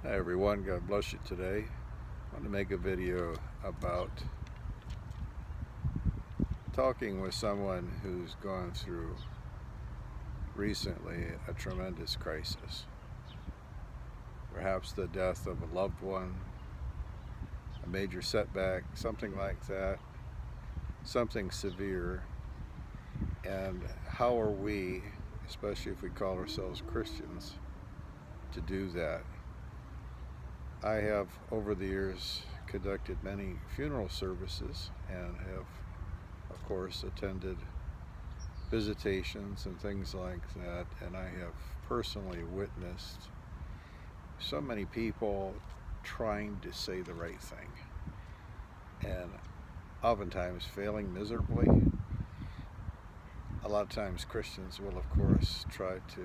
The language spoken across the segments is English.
Hi everyone, God bless you today. I want to make a video about talking with someone who's gone through recently a tremendous crisis. Perhaps the death of a loved one, a major setback, something like that, something severe. And how are we, especially if we call ourselves Christians, to do that? I have, over the years, conducted many funeral services and have, of course, attended visitations and things like that, and I have personally witnessed so many people trying to say the right thing and oftentimes failing miserably. A lot of times Christians will, of course, try to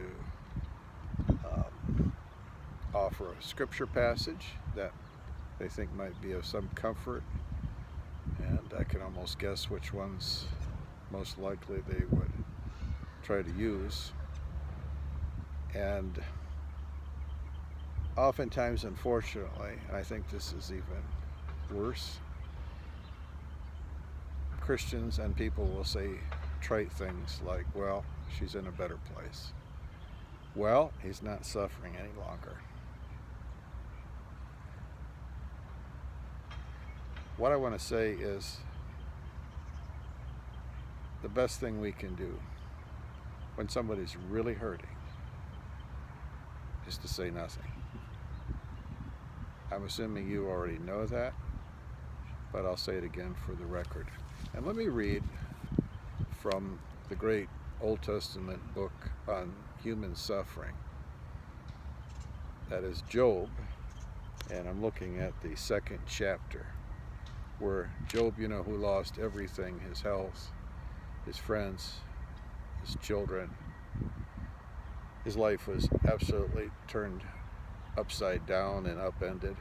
offer a scripture passage that they think might be of some comfort, and I can almost guess which ones most likely they would try to use. And oftentimes, unfortunately, I think this is even worse, Christians and people will say trite things like, well, she's in a better place. Well, he's not suffering any longer. What I want to say is the best thing we can do when somebody's really hurting is to say nothing. I'm assuming you already know that, but I'll say it again for the record. And let me read from the great Old Testament book on human suffering. That is Job, and I'm looking at the second chapter, where Job, who lost everything, his health, his friends, his children, his life was absolutely turned upside down and upended.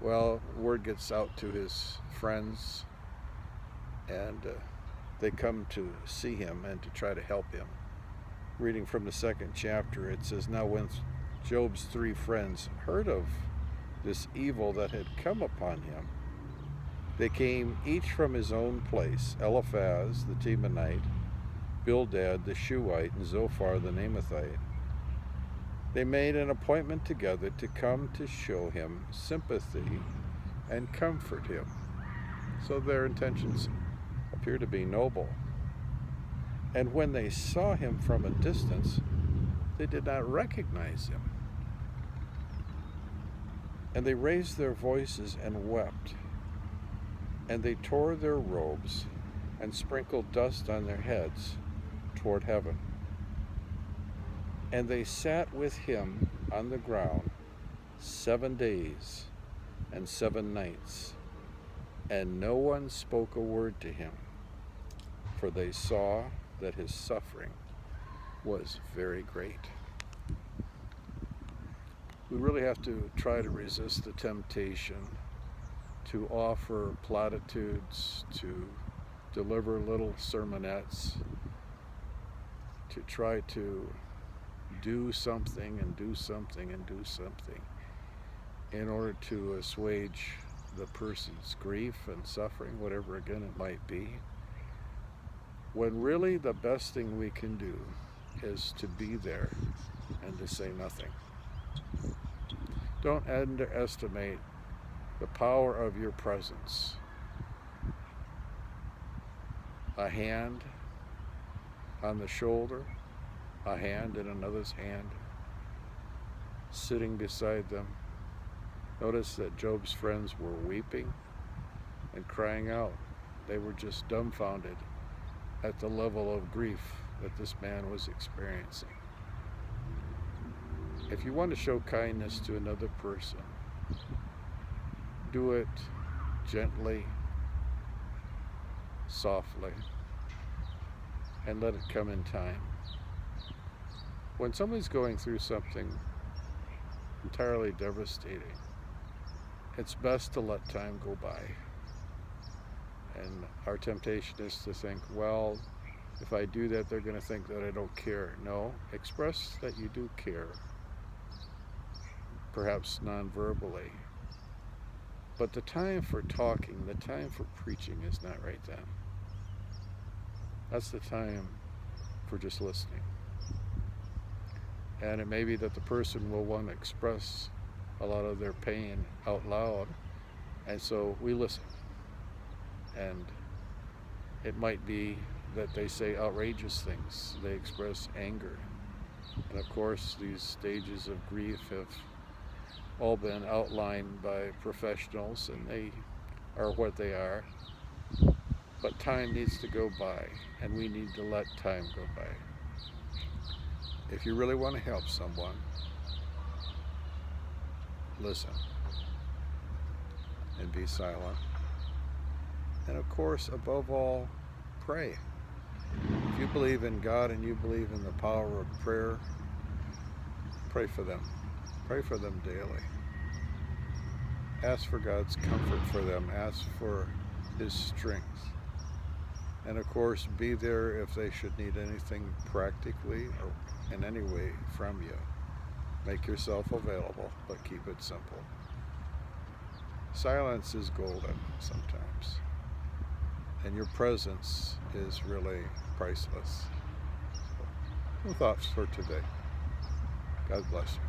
Well, word gets out to his friends, and they come to see him and to try to help him. Reading from the second chapter, it says, "Now when Job's 3 friends heard of this evil that had come upon him, they came each from his own place, Eliphaz the Temanite, Bildad the Shuhite, and Zophar the Naamathite. They made an appointment together to come to show him sympathy and comfort him." So their intentions appear to be noble. "And when they saw him from a distance, they did not recognize him. And they raised their voices and wept. And they tore their robes and sprinkled dust on their heads toward heaven. And they sat with him on the ground 7 days and 7 nights, and no one spoke a word to him, for they saw that his suffering was very great." We really have to try to resist the temptation to offer platitudes, to deliver little sermonettes, to try to do something and do something and do something in order to assuage the person's grief and suffering, whatever again it might be, when really the best thing we can do is to be there and to say nothing. Don't underestimate the power of your presence. A hand on the shoulder, a hand in another's hand, sitting beside them. Notice that Job's friends were weeping and crying out. They were just dumbfounded at the level of grief that this man was experiencing. If you want to show kindness to another person, do it gently, softly, and let it come in time. When somebody's going through something entirely devastating, it's best to let time go by. And our temptation is to think, well, if I do that, they're going to think that I don't care. No, express that you do care. perhaps non-verbally. But the time for talking, the time for preaching is not right then. That's the time for just listening. And it may be that the person will want to express a lot of their pain out loud, and so we listen. And it might be that they say outrageous things, they express anger. And of course, these stages of grief have all been outlined by professionals, and they are what they are. But time needs to go by, and we need to let time go by. If you really want to help someone, listen and be silent. And of course, above all, pray. If you believe in God and you believe in the power of prayer, pray for them. Pray for them daily. Ask for God's comfort for them. Ask for His strength. And of course, be there if they should need anything practically or in any way from you. Make yourself available, but keep it simple. Silence is golden sometimes, and your presence is really priceless. Some thoughts for today. God bless you.